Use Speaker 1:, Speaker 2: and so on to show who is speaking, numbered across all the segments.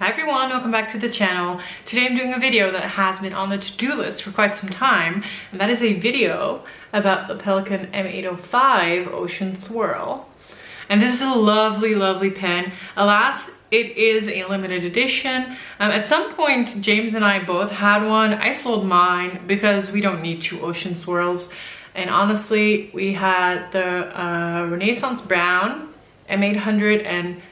Speaker 1: Hi everyone, welcome back to the channel. Today I'm doing a video that has been on the to-do list for quite some time, and that is a video about the Pelikan M805 Ocean Swirl. And this is a lovely, lovely pen. Alas, it is a limited edition. At some point, James and I both had one. I sold mine because we don't need two Ocean Swirls. And honestly, we had the Renaissance Brown M800 and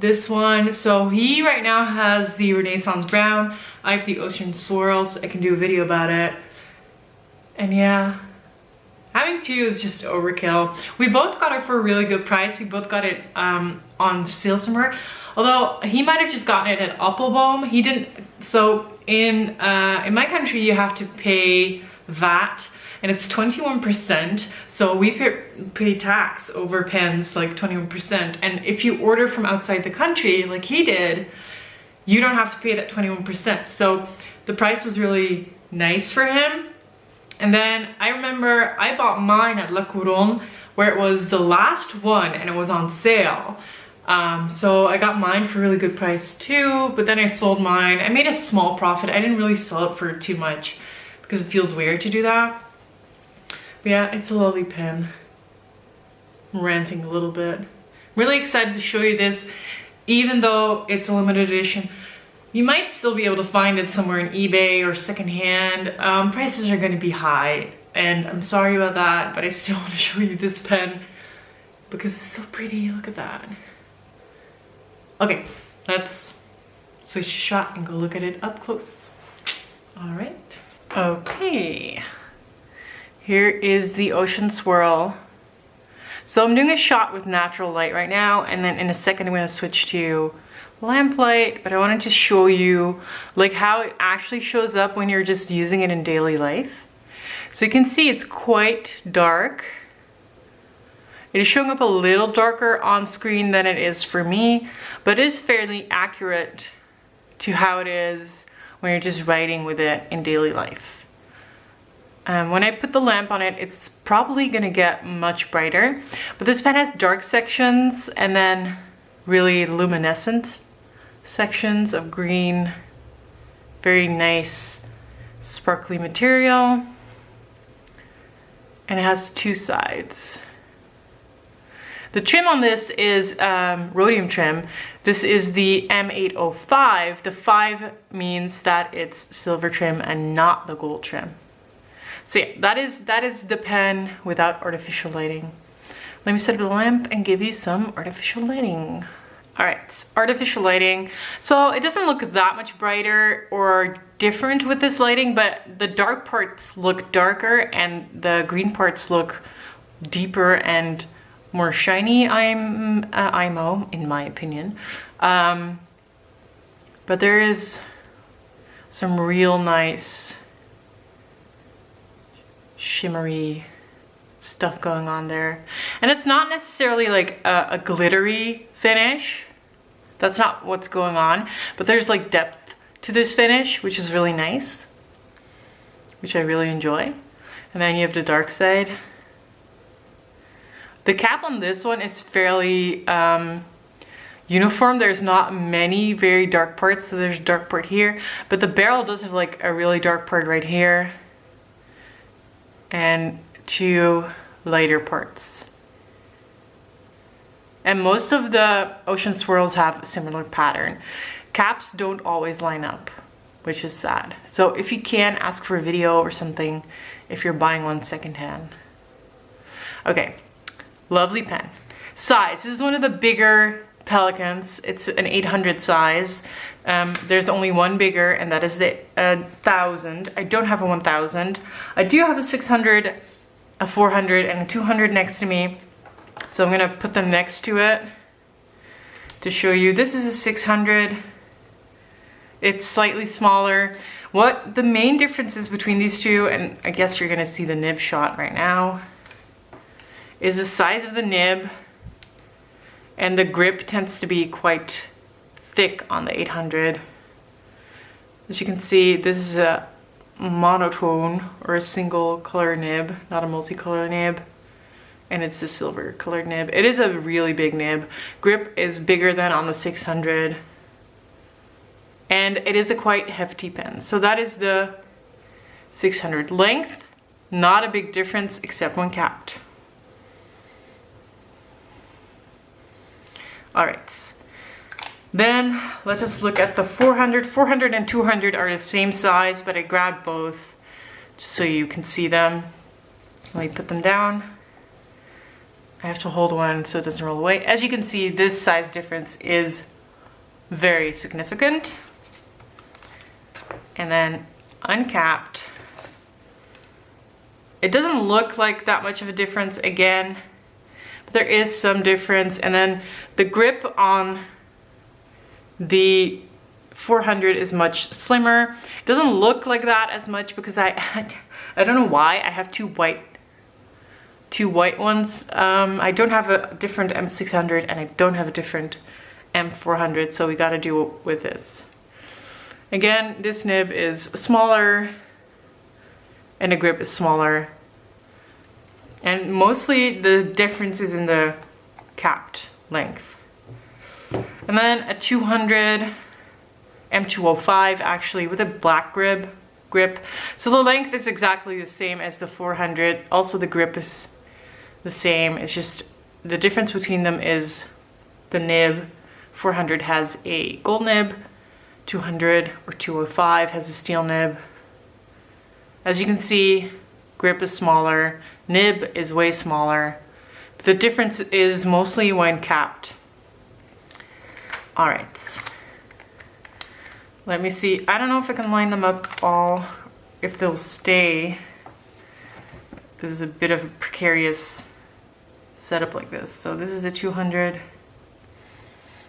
Speaker 1: this one. So he right now has the Renaissance Brown. I have the Ocean Swirls. I can do a video about it. And yeah, having two is just overkill. We both got it for a really good price. We both got it on sale somewhere. Although he might have just gotten it at Appelboom. He didn't. So in my country, you have to pay VAT. And it's 21%, so we pay tax over pens like 21%. And if you order from outside the country, like he did, you don't have to pay that 21%. So the price was really nice for him. And then I remember I bought mine at La Couronne, where it was the last one and it was on sale. So I got mine for a really good price too, but then I sold mine. I made a small profit. I didn't really sell it for too much because it feels weird to do that. But yeah, it's a lovely pen. I'm ranting a little bit. I'm really excited to show you this, even though it's a limited edition. You might still be able to find it somewhere in eBay or secondhand. Prices are going to be high, and I'm sorry about that, but I still want to show you this pen because it's so pretty. Look at that. Okay, let's switch shot and go look at it up close. All right. Okay. Here is the Ocean Swirl. So I'm doing a shot with natural light right now, and then in a second I'm going to switch to lamplight, but I wanted to show you like how it actually shows up when you're just using it in daily life. So you can see it's quite dark. It is showing up a little darker on screen than it is for me, but it is fairly accurate to how it is when you're just writing with it in daily life. When I put the lamp on it, it's probably gonna get much brighter, but this pen has dark sections and then really luminescent sections of green. Very nice sparkly material, and it has two sides. The trim on this is rhodium trim. This is the M805. The 5 means that it's silver trim and not the gold trim. So yeah, that is the pen without artificial lighting. Let me set up the lamp and give you some artificial lighting. All right, artificial lighting. So it doesn't look that much brighter or different with this lighting, but the dark parts look darker and the green parts look deeper and more shiny, IMO, in my opinion. But there is some real nice shimmery stuff going on there, and it's not necessarily like a glittery finish. That's not what's going on, but there's like depth to this finish, which is really nice, which I really enjoy. And then you have the dark side. The cap on this one is fairly uniform. There's not many very dark parts, so there's a dark part here, but the barrel does have like a really dark part right here and two lighter parts. And most of the Ocean Swirls have a similar pattern. Caps don't always line up, which is sad. So if you can, ask for a video or something if you're buying one secondhand. Okay, lovely pen. Size, this is one of the bigger Pelikans. It's an 800 size. There's only one bigger, and that is the 1000. I don't have a 1000. I do have a 600, a 400, and a 200 next to me. So I'm gonna put them next to it to show you. This is a 600. It's slightly smaller. What the main difference is between these two, and I guess you're gonna see the nib shot right now, is the size of the nib. And the grip tends to be quite thick on the 800. As you can see, this is a monotone or a single color nib, not a multicolor nib. And it's the silver colored nib. It is a really big nib. Grip is bigger than on the 600. and it is a quite hefty pen. So that is the 600 length. Not a big difference except when capped. All right. Then let's just look at the 400. 400 and 200 are the same size, but I grabbed both just so you can see them. Let me put them down. I have to hold one so it doesn't roll away. As you can see, this size difference is very significant. And then uncapped. It doesn't look like that much of a difference again, but there is some difference. And then the grip on the 400 is much slimmer. It doesn't look like that as much because I don't know why I have two white ones. I don't have a different M600 and I don't have a different M400, so we got to do it with this. Again, this nib is smaller and the grip is smaller, and mostly the difference is in the capped length. And then a 200 M205 actually with a black grip. So the length is exactly the same as the 400. Also the grip is the same. It's just the difference between them is the nib. 400 has a gold nib. 200 or 205 has a steel nib. As you can see, grip is smaller. Nib is way smaller. The difference is mostly when capped. All right, let me see. I don't know if I can line them up all, if they'll stay. This is a bit of a precarious setup like this. So this is the 200.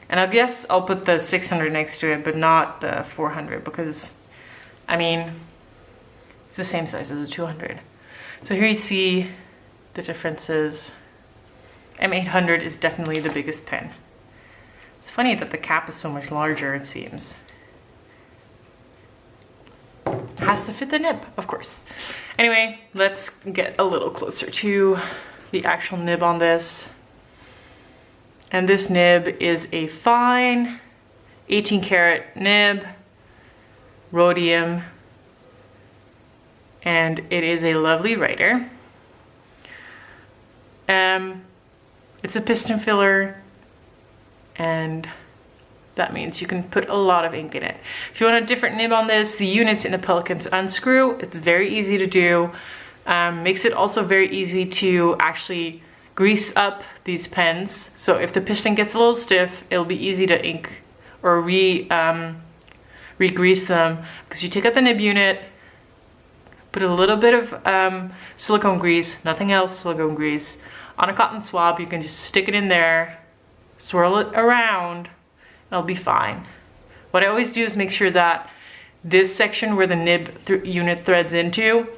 Speaker 1: And I guess I'll put the 600 next to it, but not the 400 because, I mean, it's the same size as the 200. So here you see the differences. M800 is definitely the biggest pen. It's funny that the cap is so much larger, it seems. It has to fit the nib, of course. Anyway, let's get a little closer to the actual nib on this. And this nib is a fine 18 karat nib, rhodium, and it is a lovely writer. It's a piston filler, and that means you can put a lot of ink in it. If you want a different nib on this, the units in the Pelikans unscrew. It's very easy to do. Makes it also very easy to actually grease up these pens. So if the piston gets a little stiff, it'll be easy to ink or re-grease them, because you take out the nib unit, put a little bit of silicone grease, nothing else, silicone grease, on a cotton swab. You can just stick it in there, swirl it around, it'll be fine. What I always do is make sure that this section where the nib unit threads into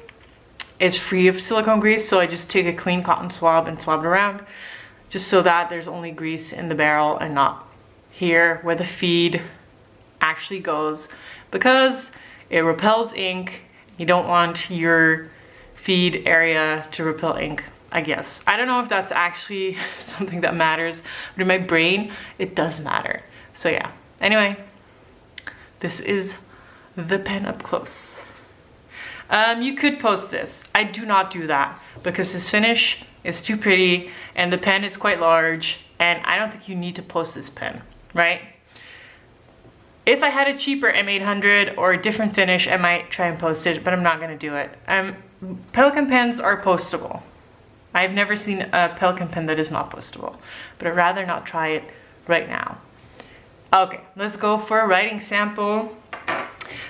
Speaker 1: is free of silicone grease. So I just take a clean cotton swab and swab it around, just so that there's only grease in the barrel and not here where the feed actually goes, because it repels ink. You don't want your feed area to repel ink, I guess. I don't know if that's actually something that matters, but in my brain, it does matter. So yeah, anyway, this is the pen up close. You could post this. I do not do that because this finish is too pretty and the pen is quite large, and I don't think you need to post this pen, right? If I had a cheaper M800 or a different finish, I might try and post it, but I'm not gonna do it. Pelikan pens are postable. I've never seen a Pelikan pen that is not postable, but I'd rather not try it right now. Okay, let's go for a writing sample.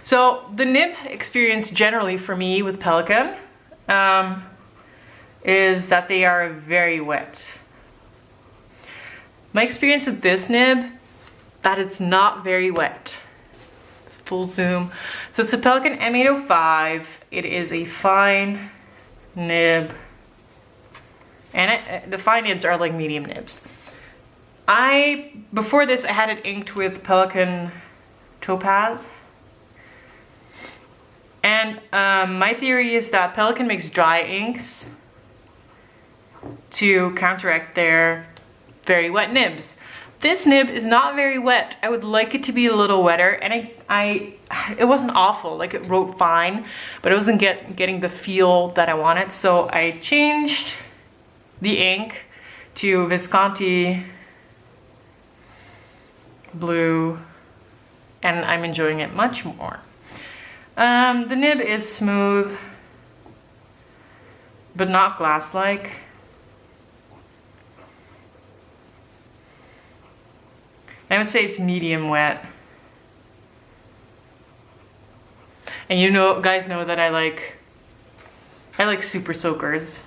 Speaker 1: So the nib experience generally for me with Pelikan is that they are very wet. My experience with this nib, that it's not very wet. It's full zoom. So it's a Pelikan M805. It is a fine nib. And the fine nibs are like medium nibs. Before this, I had it inked with Pelikan Topaz. And my theory is that Pelikan makes dry inks to counteract their very wet nibs. This nib is not very wet. I would like it to be a little wetter, and it wasn't awful, like it wrote fine, but it wasn't getting the feel that I wanted. So I changed the ink to Visconti blue, and I'm enjoying it much more. The nib is smooth, but not glass-like. I would say it's medium wet. And you know, guys know that I like super soakers.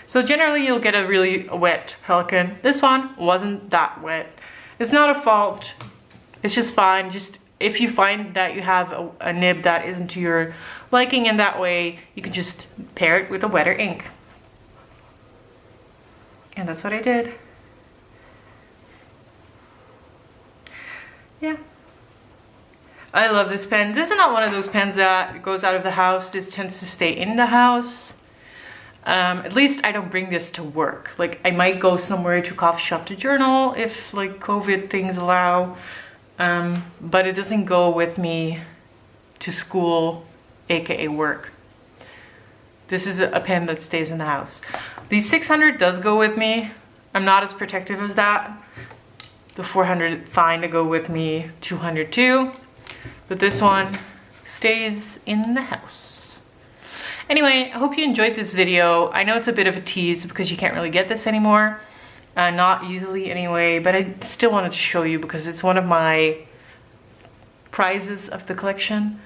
Speaker 1: So generally you'll get a really wet Pelikan. This one wasn't that wet. It's not a fault, it's just fine. Just if you find that you have a nib that isn't to your liking in that way, you can just pair it with a wetter ink. And that's what I did. Yeah. I love this pen. This is not one of those pens that goes out of the house. This tends to stay in the house. At least I don't bring this to work. Like, I might go somewhere to coffee shop to journal if like COVID things allow, but it doesn't go with me to school, aka work. This is a pen that stays in the house. The 600 does go with me. I'm not as protective as that. The 400 fine to go with me, 200 too, but this one stays in the house. Anyway, I hope you enjoyed this video. I know it's a bit of a tease because you can't really get this anymore. Not easily anyway, but I still wanted to show you because it's one of my prizes of the collection.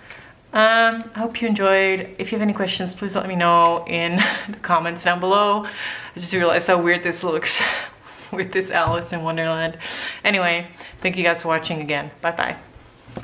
Speaker 1: I hope you enjoyed. If you have any questions, please let me know in the comments down below. I just realized how weird this looks with this Alice in Wonderland. Anyway, thank you guys for watching again. Bye bye.